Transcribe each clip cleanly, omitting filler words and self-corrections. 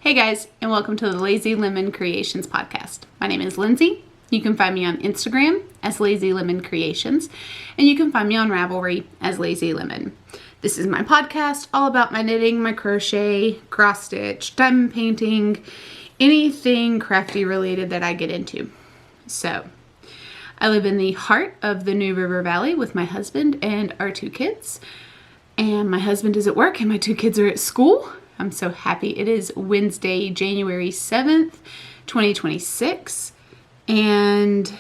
Hey guys, and welcome to the Lazy Lemon Creations podcast. My name is Lindsay. You can find me on Instagram as Lazy Lemon Creations, and you can find me on Ravelry as Lazy Lemon. This is my podcast all about my knitting, my crochet, cross stitch, diamond painting, anything crafty related that I get into. So, I live in the heart of the New River Valley with my husband and our 2 kids. And my husband is at work and my 2 kids are at school. I'm so happy. It is Wednesday, January 7th, 2026. And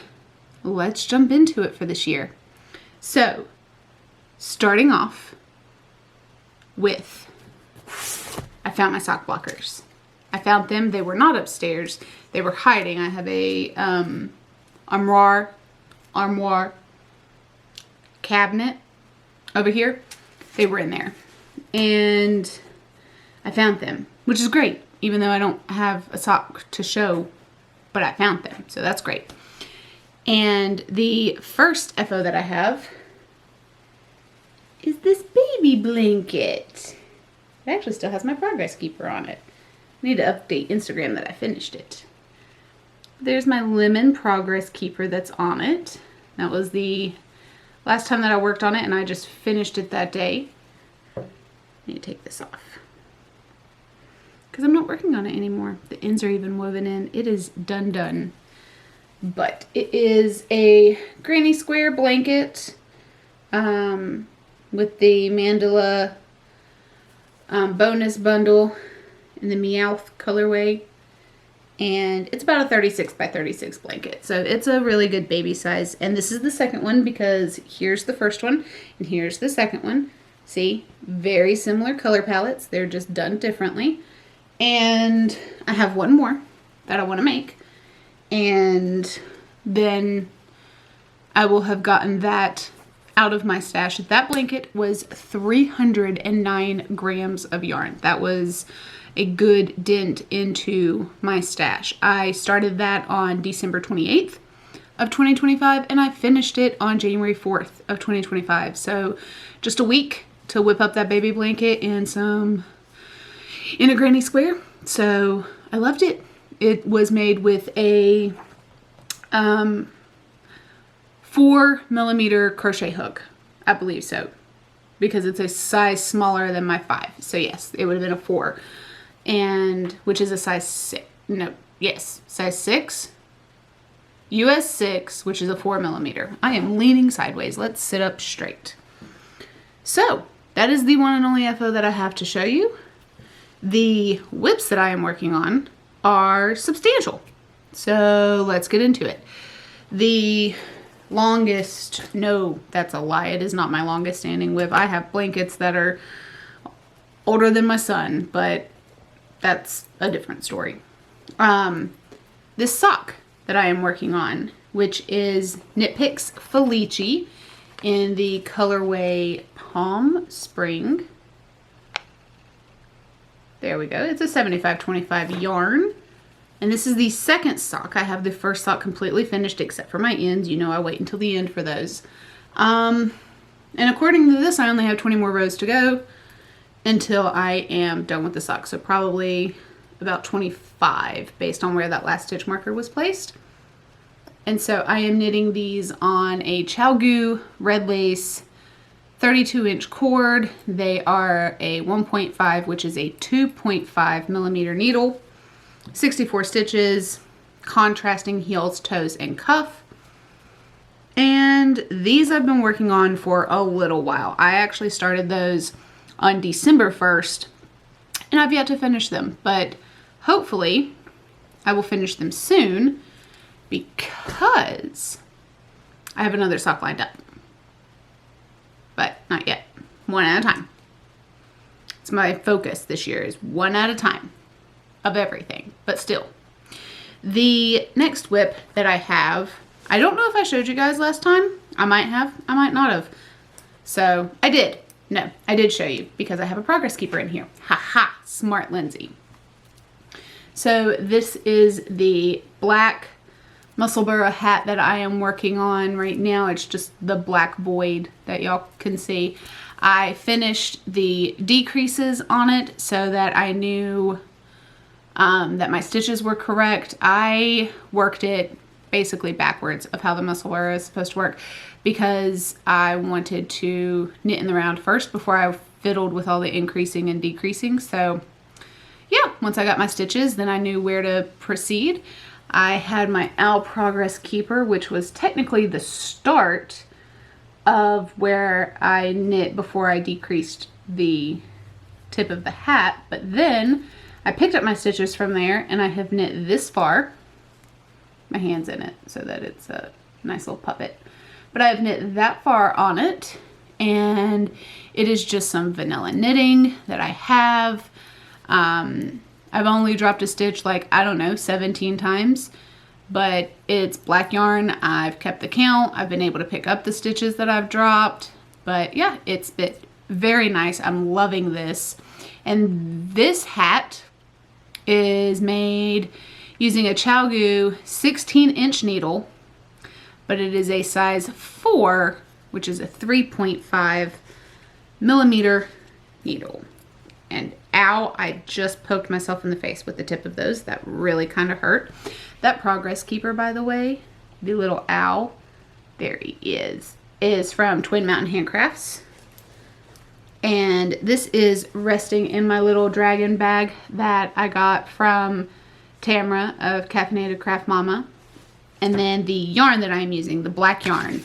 let's jump into it for this year. So, starting off with, I found my sock blockers. I found them. They were not upstairs. They were hiding. I have a armoire cabinet over here. They were in there. And I found them, which is great, even though I don't have a sock to show, but I found them, so that's great. And the first FO that I have is this baby blanket. It actually still has my progress keeper on it. I need to update Instagram that I finished it. There's my lemon progress keeper that's on it. That was the last time that I worked on it, and I just finished it that day. I need to take this off because I'm not working on it anymore. The ends are even woven in. It is done. But it is a granny square blanket with the mandala bonus bundle in the Meowth colorway. And it's about a 36 by 36 blanket. So it's a really good baby size. And this is the second one because here's the first one and here's the second one. See, very similar color palettes. They're just done differently. And I have one more that I want to make. And then I will have gotten that out of my stash. That blanket was 309 grams of yarn. That was a good dent into my stash. I started that on December 28th of 2025 and I finished it on January 4th of 2025. So just a week to whip up that baby blanket and some in a granny square. So I loved it. It was made with a 4mm crochet hook. I believe so, because it's a size smaller than my 5. So yes, it would have been a 4. And which is a size 6. No, yes, size 6. US 6, which is a 4mm. I am leaning sideways. Let's sit up straight. So that is the one and only FO that I have to show you. The whips that I am working on are substantial. So let's get into it. The longest, no, that's a lie. It is not my longest standing whip. I have blankets that are older than my son, but that's a different story. This sock that I am working on, which is Knit Picks Felici in the colorway Palm Spring. There we go. It's a 75-25 yarn. And this is the second sock. I have the first sock completely finished except for my ends. You know I wait until the end for those. And according to this, I only have 20 more rows to go until I am done with the sock. So probably about 25 based on where that last stitch marker was placed. And so I am knitting these on a ChiaoGoo red lace 32-inch cord. They are a 1.5, which is a 2.5mm needle, 64 stitches, contrasting heels, toes, and cuff. And these I've been working on for a little while. I actually started those on December 1st, and I've yet to finish them, but hopefully I will finish them soon because I have another sock lined up. But not yet. One at a time. It's my focus this year, is one at a time of everything. But still. The next whip that I have, I don't know if I showed you guys last time. I might have. I might not have. So, I did. No, I did show you because I have a progress keeper in here. Ha! Smart Lindsay. So, this is the black Musselburgh hat that I am working on right now. It's just the black void that y'all can see. I finished the decreases on it so that I knew that my stitches were correct. I worked it basically backwards of how the muscle wear is supposed to work because I wanted to knit in the round first before I fiddled with all the increasing and decreasing. So yeah, once I got my stitches, then I knew where to proceed. I had my Owl Progress Keeper, which was technically the start of where I knit before I decreased the tip of the hat, but then I picked up my stitches from there and I have knit this far. My hand's in it so that it's a nice little puppet. But I have knit that far on it, and it is just some vanilla knitting that I have. I've only dropped a stitch like, I don't know, 17 times, but it's black yarn. I've kept the count. I've been able to pick up the stitches that I've dropped, but yeah, it's been very nice. I'm loving this. And this hat is made using a ChiaoGoo 16-inch needle, but it is a size 4, which is a 3.5 millimeter needle. And ow, I just poked myself in the face with the tip of those. That really kind of hurt. That Progress Keeper, by the way, the little owl, there he is from Twin Mountain Handcrafts. And this is resting in my little dragon bag that I got from Tamara of Caffeinated Craft Mama. And then the yarn that I'm using, the black yarn,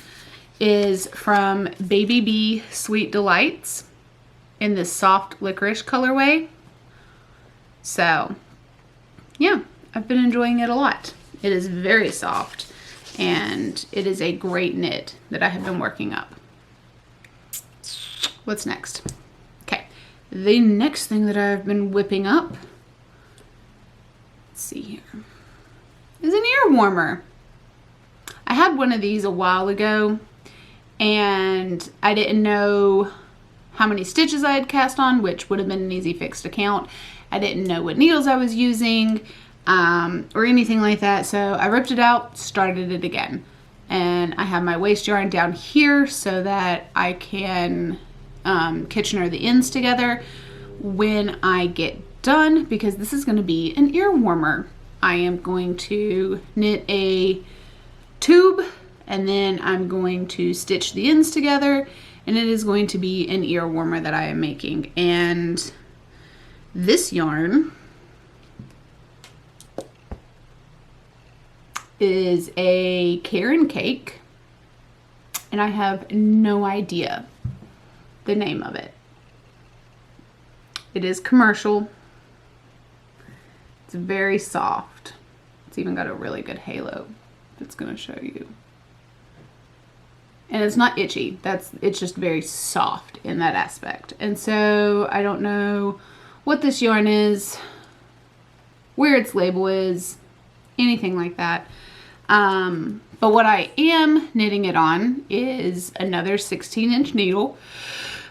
is from Baby Bee Sweet Delights in this soft licorice colorway. So yeah, I've been enjoying it a lot. It is very soft and it is a great knit that I have been working up. What's next? Okay, the next thing that I've been whipping up, let's see here, is an ear warmer. I had one of these a while ago and I didn't know how many stitches I had cast on, which would have been an easy fix to count. I didn't know what needles I was using or anything like that. So I ripped it out, started it again. And I have my waste yarn down here so that I can Kitchener the ends together when I get done, because this is going to be an ear warmer. I am going to knit a tube and then I'm going to stitch the ends together, and it is going to be an ear warmer that I am making. And this yarn is a Caron Cake, and I have no idea the name of it. It is commercial. It's very soft. It's even got a really good halo that's going to show you. And it's not itchy. It's just very soft in that aspect. And so I don't know what this yarn is, where its label is, anything like that. But what I am knitting it on is another 16-inch needle.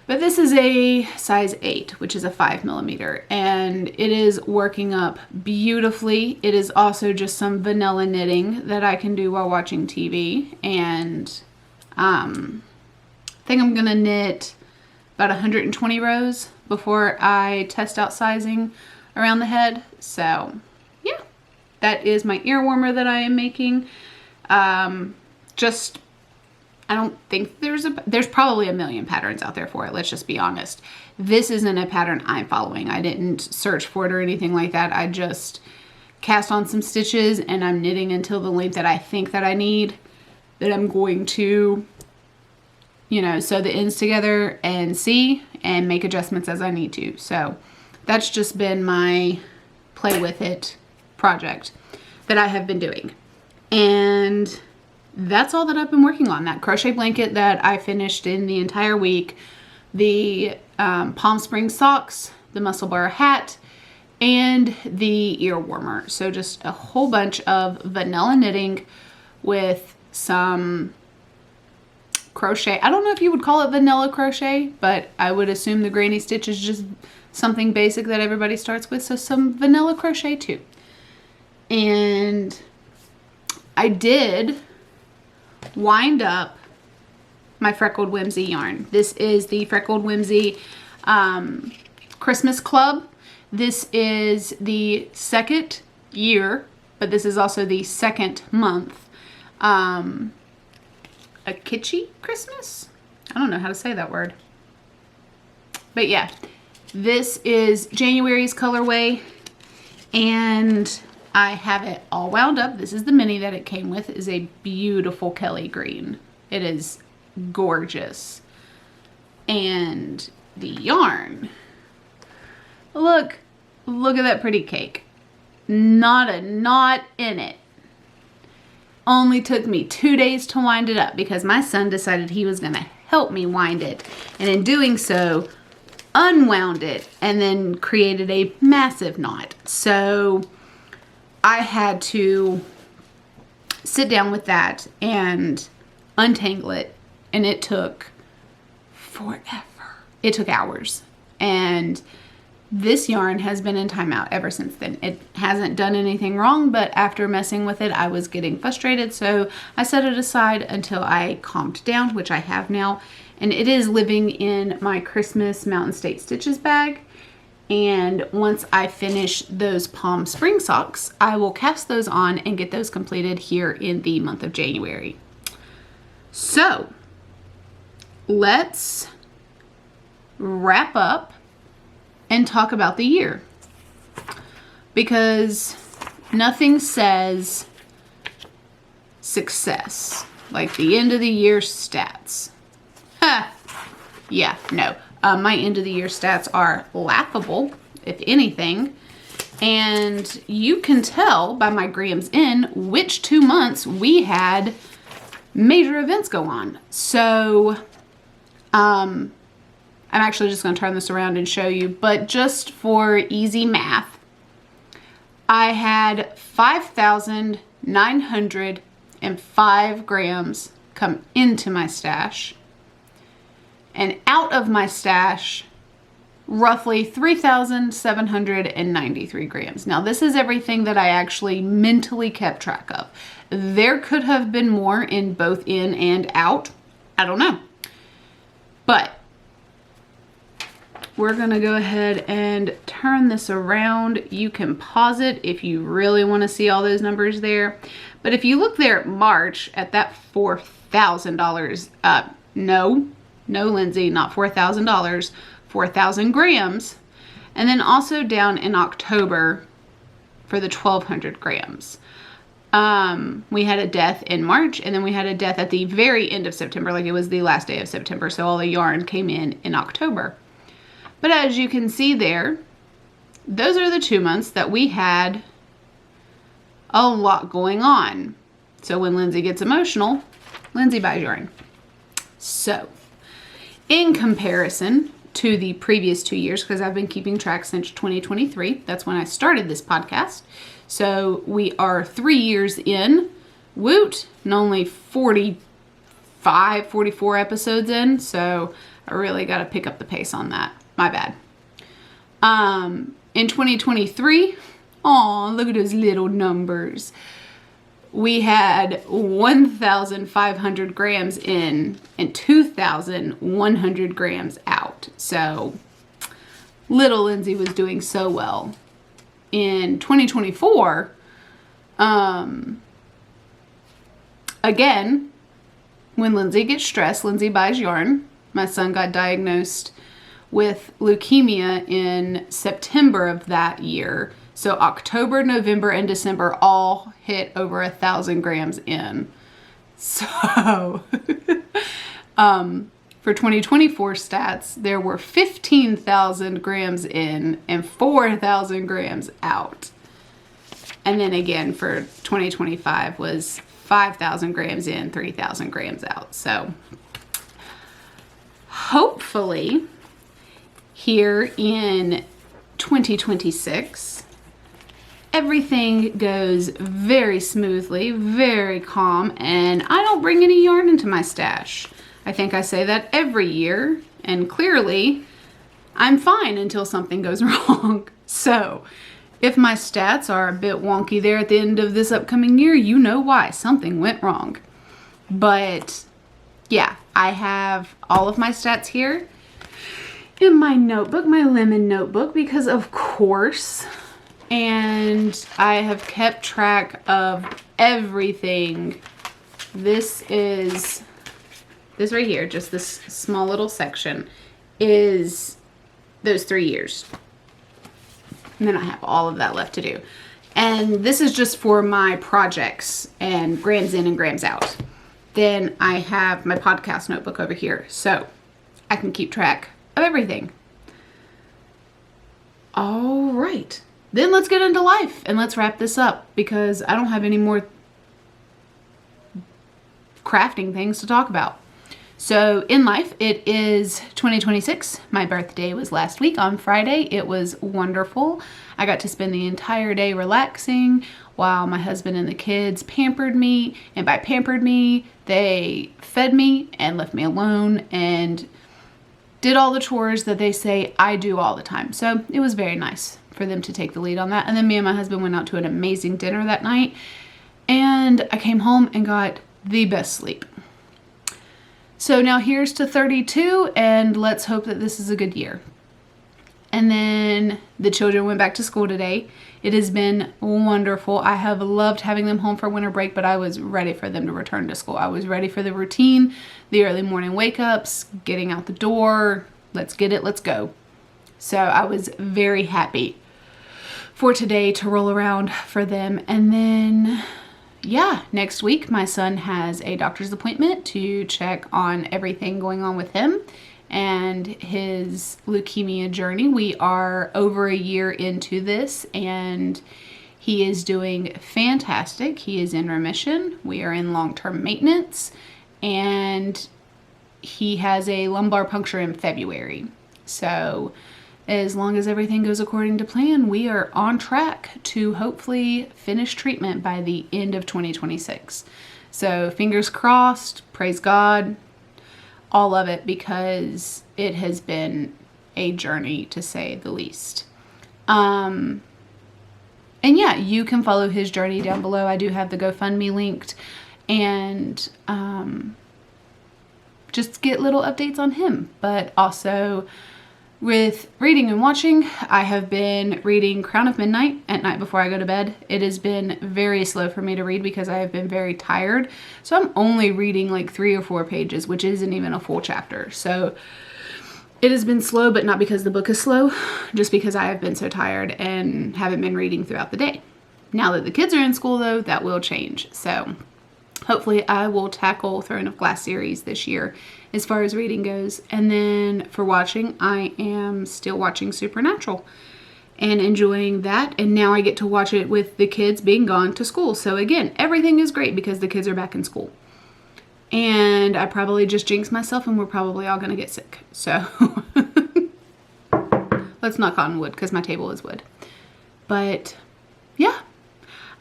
But this is a size 8, which is a 5 millimeter, and it is working up beautifully. It is also just some vanilla knitting that I can do while watching TV. And I think I'm gonna knit about 120 rows before I test out sizing around the head. So yeah, that is my ear warmer that I am making. I don't think there's probably a million patterns out there for it. Let's just be honest. This isn't a pattern I'm following. I didn't search for it or anything like that. I just cast on some stitches and I'm knitting until the length that I think that I need. That I'm going to, you know, sew the ends together and see and make adjustments as I need to. So that's just been my play with it project that I have been doing. And that's all that I've been working on. That crochet blanket that I finished in the entire week, the Palm Springs socks, the Muscle Bar hat, and the ear warmer. So just a whole bunch of vanilla knitting with some crochet. I don't know if you would call it vanilla crochet, but I would assume the granny stitch is just something basic that everybody starts with. So some vanilla crochet too. And I did wind up my Freckled Whimsy yarn. This is the Freckled Whimsy Christmas Club. This is the second year, but this is also the second month. A kitschy Christmas? I don't know how to say that word. But yeah, this is January's colorway, and I have it all wound up. This is the mini that it came with. It is a beautiful Kelly green. It is gorgeous. And the yarn. Look at that pretty cake. Not a knot in it. Only took me 2 days to wind it up because my son decided he was going to help me wind it. And in doing so, unwound it and then created a massive knot. So I had to sit down with that and untangle it. And it took forever. It took hours. And this yarn has been in timeout ever since then. It hasn't done anything wrong, but after messing with it, I was getting frustrated. So I set it aside until I calmed down, which I have now. And it is living in my Christmas Mountain State Stitches bag. And once I finish those Palm Spring socks, I will cast those on and get those completed here in the month of January. So let's wrap up and talk about the year, because nothing says success like the end of the year stats. Yeah, no. My end of the year stats are laughable, if anything. And you can tell by my grams in which 2 months we had major events go on. So, I'm actually just going to turn this around and show you, but just for easy math, I had 5,905 grams come into my stash, and out of my stash, roughly 3,793 grams. Now, this is everything that I actually mentally kept track of. There could have been more in both in and out. I don't know. But we're going to go ahead and turn this around. You can pause it if you really want to see all those numbers there. But if you look there at March at that $4,000, no, Lindsay, not $4,000, 4,000 grams. And then also down in October for the 1,200 grams. We had a death in March, and then we had a death at the very end of September, like it was the last day of September. So all the yarn came in October. But as you can see there, those are the 2 months that we had a lot going on. So when Lindsay gets emotional, Lindsay buys yarn. So in comparison to the previous 2 years, because I've been keeping track since 2023, that's when I started this podcast. So we are 3 years in, woot, and only 45, 44 episodes in. So I really got to pick up the pace on that. My bad. In 2023, oh, look at those little numbers. We had 1,500 grams in and 2,100 grams out. So little Lindsay was doing so well. In 2024, again, when Lindsay gets stressed, Lindsay buys yarn. My son got diagnosed with leukemia in September of that year. So October, November, and December all hit over 1,000 grams in. So for 2024 stats, there were 15,000 grams in and 4,000 grams out. And then again for 2025 was 5,000 grams in, 3,000 grams out. So hopefully here in 2026, everything goes very smoothly, very calm, and I don't bring any yarn into my stash. I think I say that every year, and clearly I'm fine until something goes wrong. So if my stats are a bit wonky there at the end of this upcoming year, you know why. Something went wrong. But yeah, I have all of my stats here. in my notebook, my lemon notebook, because of course, and I have kept track of everything. This right here, just this small little section, is those 3 years. And then I have all of that left to do. And this is just for my projects and grams in and grams out. Then I have my podcast notebook over here, so I can keep track of everything. All right, then let's get into life and let's wrap this up because I don't have any more crafting things to talk about. So in life, it is 2026. My birthday was last week on Friday. It was wonderful. I got to spend the entire day relaxing while my husband and the kids pampered me. And by pampered me, they fed me and left me alone and did all the chores that they say I do all the time. So it was very nice for them to take the lead on that. And then me and my husband went out to an amazing dinner that night. And I came home and got the best sleep. So now here's to 32, and let's hope that this is a good year. And then the children went back to school today. It has been wonderful. I have loved having them home for winter break, but I was ready for them to return to school. I was ready for the routine, the early morning wake-ups, getting out the door. Let's get it, let's go. So I was very happy for today to roll around for them. And then yeah, next week my son has a doctor's appointment to check on everything going on with him and his leukemia journey. We are over a year into this and he is doing fantastic. He is in remission. We are in long-term maintenance and he has a lumbar puncture in February. So as long as everything goes according to plan, we are on track to hopefully finish treatment by the end of 2026. So fingers crossed, praise God, all of it, because it has been a journey to say the least. And yeah, you can follow his journey down below. I do have the GoFundMe linked and just get little updates on him, but also with reading and watching, I have been reading Crown of Midnight at night before I go to bed. It has been very slow for me to read because I have been very tired. So I'm only reading like 3 or 4 pages, which isn't even a full chapter. So it has been slow, but not because the book is slow, just because I have been so tired and haven't been reading throughout the day. Now that the kids are in school though, that will change. So hopefully I will tackle Throne of Glass series this year as far as reading goes. And then for watching, I am still watching Supernatural and enjoying that. And now I get to watch it with the kids being gone to school. So again, everything is great because the kids are back in school. And I probably just jinxed myself and we're probably all going to get sick. So let's knock on wood because my table is wood. But yeah,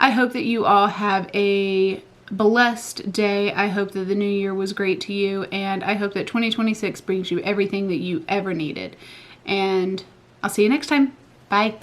I hope that you all have a blessed day. I hope that the new year was great to you, and I hope that 2026 brings you everything that you ever needed. And I'll see you next time. Bye.